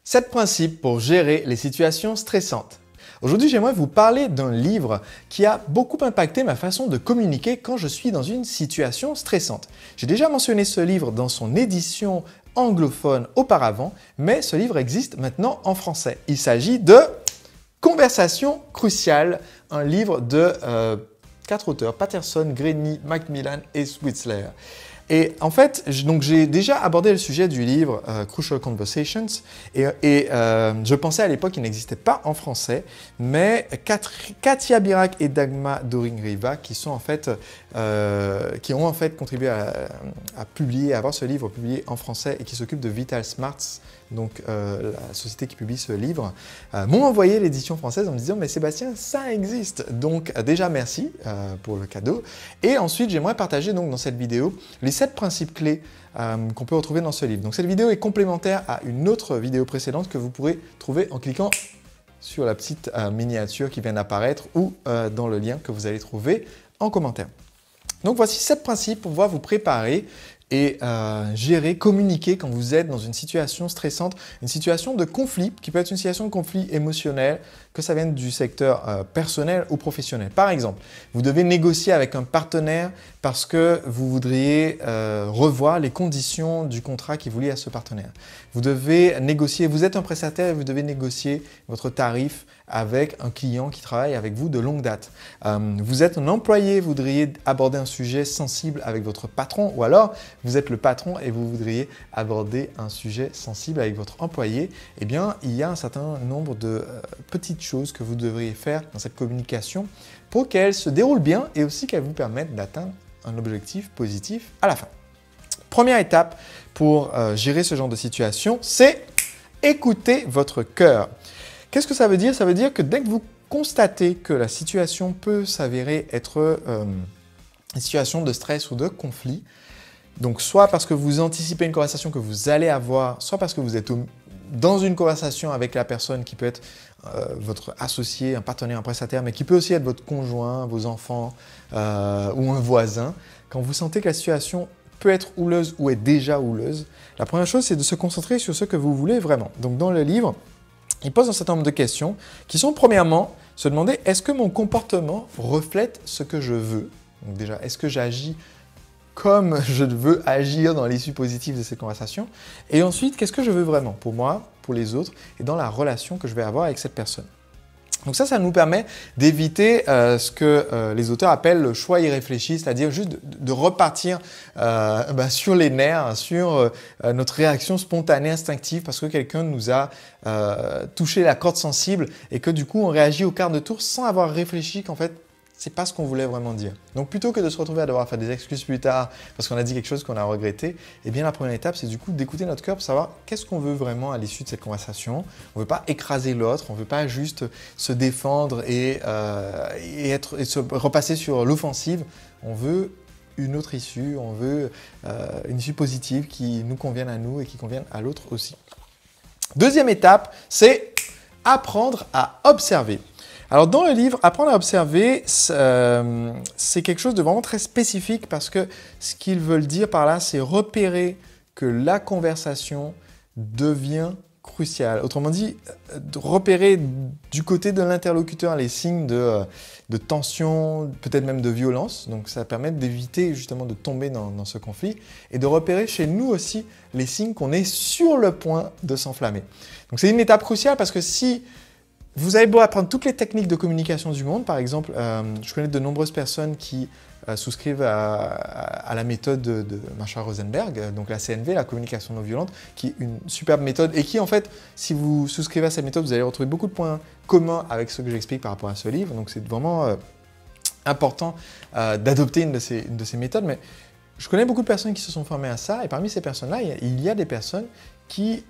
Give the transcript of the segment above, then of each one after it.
7 principes pour gérer les situations stressantes. Aujourd'hui, j'aimerais vous parler d'un livre qui a beaucoup impacté ma façon de communiquer quand je suis dans une situation stressante. J'ai déjà mentionné ce livre dans son édition anglophone auparavant, mais ce livre existe maintenant en français. Il s'agit de Conversation cruciale, un livre de 4 auteurs, Patterson, Greene, Macmillan et Switzler. Et en fait, j'ai déjà abordé le sujet du livre Crucial Conversations et je pensais à l'époque qu'il n'existait pas en français, mais Katia Birac et Dagmar Doring-Riva qui ont en fait contribué à publier, à avoir ce livre publié en français et qui s'occupent de Vital Smarts, donc la société qui publie ce livre, m'ont envoyé l'édition française en me disant « Mais Sébastien, ça existe !» Donc déjà merci pour le cadeau. Et ensuite, j'aimerais partager donc dans cette vidéo les 7 principes clés qu'on peut retrouver dans ce livre. Donc cette vidéo est complémentaire à une autre vidéo précédente que vous pourrez trouver en cliquant sur la petite miniature qui vient d'apparaître ou dans le lien que vous allez trouver en commentaire. Donc voici 7 principes pour pouvoir vous préparer et gérer, communiquer quand vous êtes dans une situation stressante, une situation de conflit, qui peut être une situation de conflit émotionnel, que ça vienne du secteur personnel ou professionnel. Par exemple, vous devez négocier avec un partenaire parce que vous voudriez revoir les conditions du contrat qui vous lie à ce partenaire. Vous devez négocier, vous êtes un prestataire et vous devez négocier votre tarif avec un client qui travaille avec vous de longue date. Vous êtes un employé, vous voudriez aborder un sujet sensible avec votre patron, ou alors vous êtes le patron et vous voudriez aborder un sujet sensible avec votre employé. Eh bien, il y a un certain nombre de petites choses que vous devriez faire dans cette communication pour qu'elle se déroule bien et aussi qu'elle vous permette d'atteindre un objectif positif à la fin. Première étape pour gérer ce genre de situation, c'est écouter votre cœur. Qu'est-ce que ça veut dire? Ça veut dire que dès que vous constatez que la situation peut s'avérer être une situation de stress ou de conflit, donc soit parce que vous anticipez une conversation que vous allez avoir, soit parce que vous êtes dans une conversation avec la personne qui peut être votre associé, un partenaire, un prestataire, mais qui peut aussi être votre conjoint, vos enfants ou un voisin, quand vous sentez que la situation peut être houleuse ou est déjà houleuse, la première chose, c'est de se concentrer sur ce que vous voulez vraiment. Donc dans le livre, il pose un certain nombre de questions qui sont premièrement se demander est-ce que mon comportement reflète ce que je veux? Donc déjà, est-ce que j'agis comme je veux agir dans l'issue positive de cette conversation? Et ensuite, qu'est-ce que je veux vraiment pour moi, pour les autres et dans la relation que je vais avoir avec cette personne? Donc ça nous permet d'éviter ce que les auteurs appellent le choix irréfléchi, c'est-à-dire juste de repartir sur les nerfs, sur notre réaction spontanée, instinctive, parce que quelqu'un nous a touché la corde sensible et que du coup on réagit au quart de tour sans avoir réfléchi qu'en fait c'est pas ce qu'on voulait vraiment dire. Donc plutôt que de se retrouver à devoir faire des excuses plus tard parce qu'on a dit quelque chose qu'on a regretté, eh bien la première étape c'est du coup d'écouter notre cœur pour savoir qu'est-ce qu'on veut vraiment à l'issue de cette conversation. On ne veut pas écraser l'autre, on ne veut pas juste se défendre et se repasser sur l'offensive. On veut une autre issue, on veut une issue positive qui nous convienne à nous et qui convienne à l'autre aussi. Deuxième étape, c'est apprendre à observer. Alors dans le livre, apprendre à observer, c'est quelque chose de vraiment très spécifique parce que ce qu'ils veulent dire par là, c'est repérer que la conversation devient cruciale. Autrement dit, repérer du côté de l'interlocuteur les signes de tension, peut-être même de violence. Donc ça permet d'éviter justement de tomber dans ce conflit et de repérer chez nous aussi les signes qu'on est sur le point de s'enflammer. Donc c'est une étape cruciale parce que si vous avez beau apprendre toutes les techniques de communication du monde, par exemple, je connais de nombreuses personnes qui souscrivent à la méthode de Marshall Rosenberg, donc la CNV, la communication non violente, qui est une superbe méthode et qui en fait, si vous souscrivez à cette méthode, vous allez retrouver beaucoup de points communs avec ce que j'explique par rapport à ce livre. Donc c'est vraiment important d'adopter une de ces méthodes, mais je connais beaucoup de personnes qui se sont formées à ça et parmi ces personnes-là, il y a des personnes qui,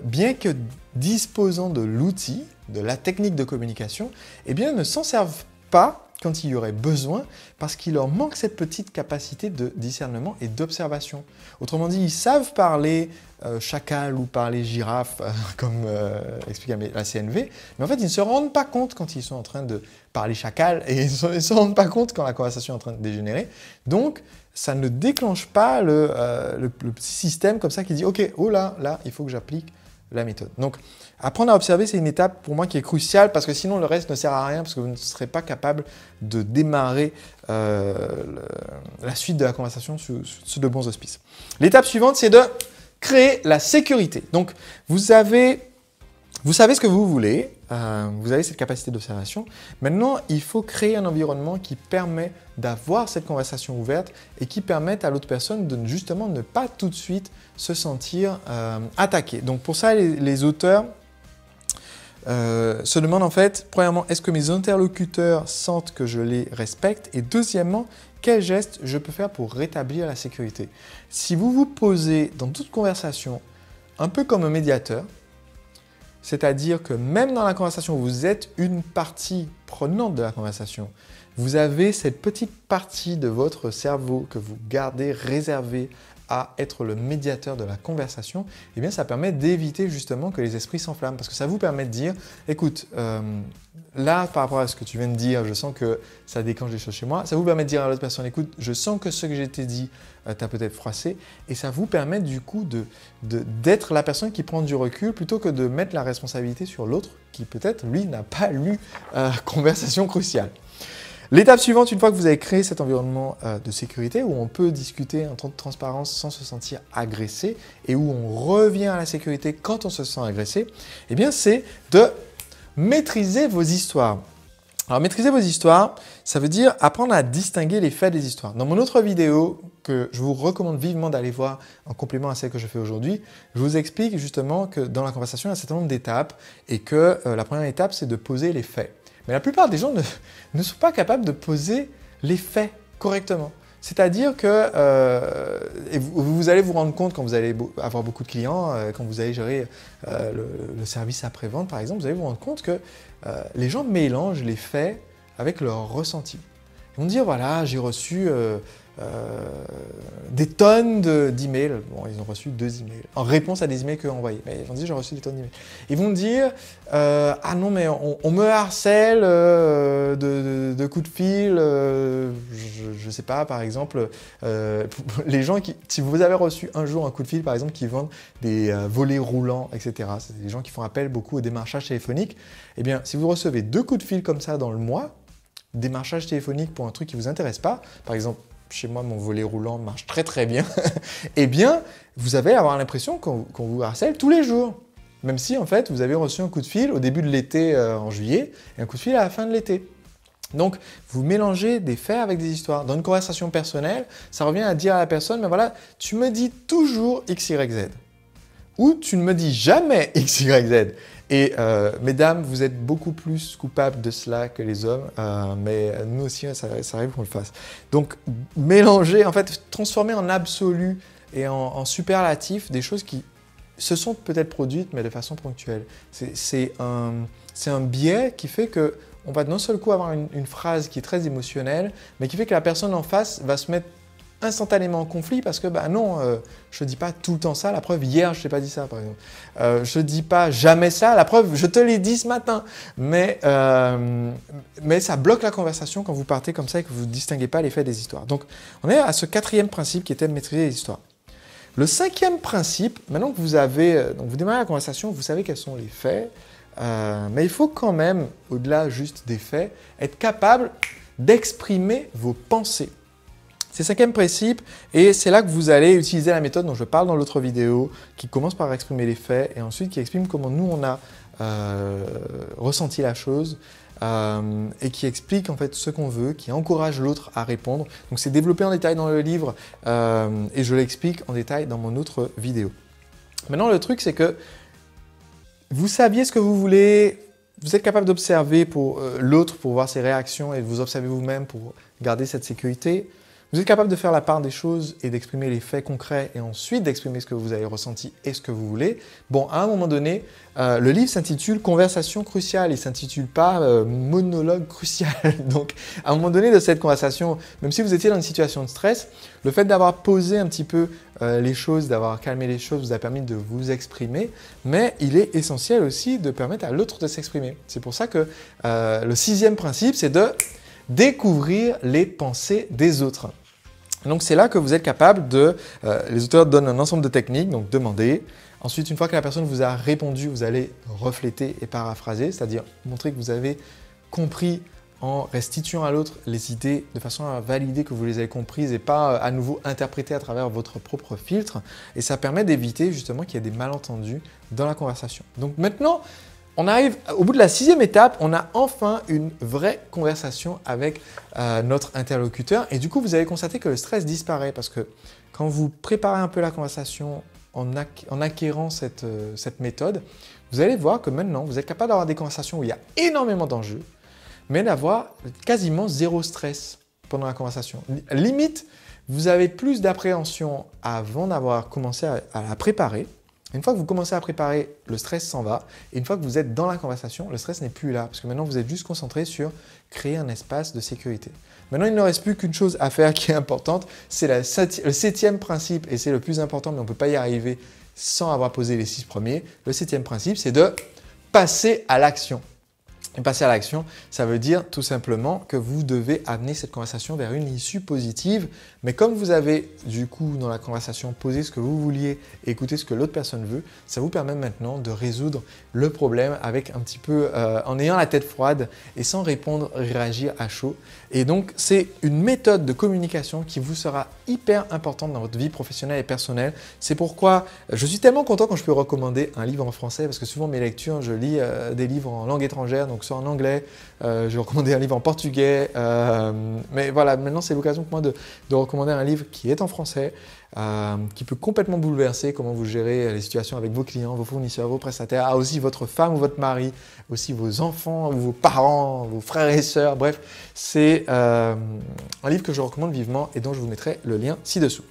bien que disposant de l'outil, de la technique de communication, eh bien, ne s'en servent pas quand il y aurait besoin parce qu'il leur manque cette petite capacité de discernement et d'observation. Autrement dit, ils savent parler chacal ou parler girafe, comme explique la CNV, mais en fait, ils ne se rendent pas compte quand ils sont en train de parler chacal et ils ne se rendent pas compte quand la conversation est en train de dégénérer. Donc, ça ne déclenche pas le petit système comme ça qui dit « Ok, oh là, il faut que j'applique la méthode. Donc, apprendre à observer, c'est une étape pour moi qui est cruciale parce que sinon le reste ne sert à rien parce que vous ne serez pas capable de démarrer la suite de la conversation sur de bons auspices. L'étape suivante, c'est de créer la sécurité. Donc, vous savez ce que vous voulez, vous avez cette capacité d'observation. Maintenant, il faut créer un environnement qui permet d'avoir cette conversation ouverte et qui permette à l'autre personne de justement ne pas tout de suite se sentir attaqué. Donc pour ça, les auteurs se demandent en fait, premièrement, est-ce que mes interlocuteurs sentent que je les respecte? Et deuxièmement, quels gestes je peux faire pour rétablir la sécurité? Si vous vous posez dans toute conversation un peu comme un médiateur, c'est-à-dire que même dans la conversation, vous êtes une partie prenante de la conversation. Vous avez cette petite partie de votre cerveau que vous gardez réservée à être le médiateur de la conversation, eh bien ça permet d'éviter justement que les esprits s'enflamment parce que ça vous permet de dire, écoute, là par rapport à ce que tu viens de dire, je sens que ça déclenche des choses chez moi, ça vous permet de dire à l'autre personne, écoute, je sens que ce que j'ai t'ai dit t'a peut-être froissé et ça vous permet du coup d'être la personne qui prend du recul plutôt que de mettre la responsabilité sur l'autre qui peut-être lui n'a pas lu conversation cruciale. L'étape suivante, une fois que vous avez créé cet environnement de sécurité où on peut discuter en toute transparence sans se sentir agressé et où on revient à la sécurité quand on se sent agressé, eh bien c'est de maîtriser vos histoires. Alors maîtriser vos histoires, ça veut dire apprendre à distinguer les faits des histoires. Dans mon autre vidéo que je vous recommande vivement d'aller voir en complément à celle que je fais aujourd'hui, je vous explique justement que dans la conversation, il y a un certain nombre d'étapes et que la première étape, c'est de poser les faits. Mais la plupart des gens ne sont pas capables de poser les faits correctement. C'est-à-dire que vous allez vous rendre compte quand vous allez avoir beaucoup de clients, quand vous allez gérer le service après-vente par exemple, vous allez vous rendre compte que les gens mélangent les faits avec leur ressenti. Ils vont dire voilà, j'ai reçu des tonnes d'emails. Bon, ils ont reçu 2 emails en réponse à des emails qu'eux ont envoyés. Mais ils vont dire j'ai reçu des tonnes d'emails. Ils vont dire ah non mais on me harcèle de coups de fil. Je ne sais pas par exemple les gens qui si vous avez reçu un jour un coup de fil par exemple qui vendent des volets roulants etc. C'est des gens qui font appel beaucoup au démarchage téléphonique. Eh bien si vous recevez 2 coups de fil comme ça dans le mois, démarchage téléphonique pour un truc qui ne vous intéresse pas, par exemple chez moi, mon volet roulant marche très très bien, eh bien, vous allez avoir l'impression qu'on vous harcèle tous les jours. Même si, en fait, vous avez reçu un coup de fil au début de l'été en juillet et un coup de fil à la fin de l'été. Donc, vous mélangez des faits avec des histoires. Dans une conversation personnelle, ça revient à dire à la personne, mais voilà, tu me dis toujours X, Y, Z. Ou tu ne me dis jamais X, Y, Z. Et mesdames, vous êtes beaucoup plus coupables de cela que les hommes, mais nous aussi, ça arrive qu'on le fasse. Donc, mélanger, en fait, transformer en absolu et en superlatif des choses qui se sont peut-être produites, mais de façon ponctuelle. C'est un biais qui fait qu'on va d'un seul coup avoir une phrase qui est très émotionnelle, mais qui fait que la personne en face va se mettre instantanément en conflit parce que bah non, je ne dis pas tout le temps ça, la preuve hier je ne t'ai pas dit ça par exemple, je ne dis pas jamais ça, la preuve je te l'ai dit ce matin, mais ça bloque la conversation quand vous partez comme ça et que vous ne distinguez pas les faits des histoires. Donc on est à ce 4e principe qui était de maîtriser les histoires. Le 5e principe, maintenant que vous avez, donc vous démarrez la conversation, vous savez quels sont les faits, mais il faut quand même, au-delà juste des faits, être capable d'exprimer vos pensées. C'est le 5e principe et c'est là que vous allez utiliser la méthode dont je parle dans l'autre vidéo qui commence par exprimer les faits et ensuite qui exprime comment nous on a ressenti la chose et qui explique en fait ce qu'on veut, qui encourage l'autre à répondre. Donc c'est développé en détail dans le livre et je l'explique en détail dans mon autre vidéo. Maintenant le truc c'est que vous saviez ce que vous voulez, vous êtes capable d'observer pour l'autre pour voir ses réactions et de vous observer vous-même pour garder cette sécurité. Vous êtes capable de faire la part des choses et d'exprimer les faits concrets et ensuite d'exprimer ce que vous avez ressenti et ce que vous voulez. Bon, à un moment donné, le livre s'intitule « Conversation cruciale ». Il ne s'intitule pas « Monologue crucial ». Donc, à un moment donné de cette conversation, même si vous étiez dans une situation de stress, le fait d'avoir posé un petit peu les choses, d'avoir calmé les choses, vous a permis de vous exprimer. Mais il est essentiel aussi de permettre à l'autre de s'exprimer. C'est pour ça que le 6e principe, c'est de découvrir les pensées des autres. Donc c'est là que vous êtes capable de, les auteurs donnent un ensemble de techniques, donc demander, Ensuite, une fois que la personne vous a répondu, vous allez refléter et paraphraser, c'est-à-dire montrer que vous avez compris en restituant à l'autre les idées de façon à valider que vous les avez comprises et pas à nouveau interpréter à travers votre propre filtre. Et ça permet d'éviter justement qu'il y ait des malentendus dans la conversation. Donc maintenant, on arrive au bout de la 6e étape, on a enfin une vraie conversation avec notre interlocuteur. Et du coup, vous allez constater que le stress disparaît parce que quand vous préparez un peu la conversation en acquérant cette méthode, vous allez voir que maintenant, vous êtes capable d'avoir des conversations où il y a énormément d'enjeux, mais d'avoir quasiment zéro stress pendant la conversation. Limite, vous avez plus d'appréhension avant d'avoir commencé à la préparer. Une fois que vous commencez à préparer, le stress s'en va. Et une fois que vous êtes dans la conversation, le stress n'est plus là. Parce que maintenant, vous êtes juste concentré sur créer un espace de sécurité. Maintenant, il ne reste plus qu'une chose à faire qui est importante. C'est le 7e principe, et c'est le plus important, mais on ne peut pas y arriver sans avoir posé les 6 premiers. Le 7e principe, c'est de passer à l'action. Et passer à l'action, ça veut dire tout simplement que vous devez amener cette conversation vers une issue positive. Mais comme vous avez du coup dans la conversation posé ce que vous vouliez et écouté ce que l'autre personne veut, ça vous permet maintenant de résoudre le problème avec un petit peu en ayant la tête froide et sans répondre, réagir à chaud. Et donc c'est une méthode de communication qui vous sera hyper importante dans votre vie professionnelle et personnelle. C'est pourquoi je suis tellement content quand je peux recommander un livre en français parce que souvent mes lectures, je lis des livres en langue étrangère, donc soit en anglais, je vais recommander un livre en portugais, mais voilà, maintenant c'est l'occasion pour moi de recommander un livre qui est en français, qui peut complètement bouleverser comment vous gérez les situations avec vos clients, vos fournisseurs, vos prestataires, aussi votre femme ou votre mari, aussi vos enfants ou vos parents, vos frères et sœurs, bref, c'est un livre que je recommande vivement et dont je vous mettrai le lien ci-dessous.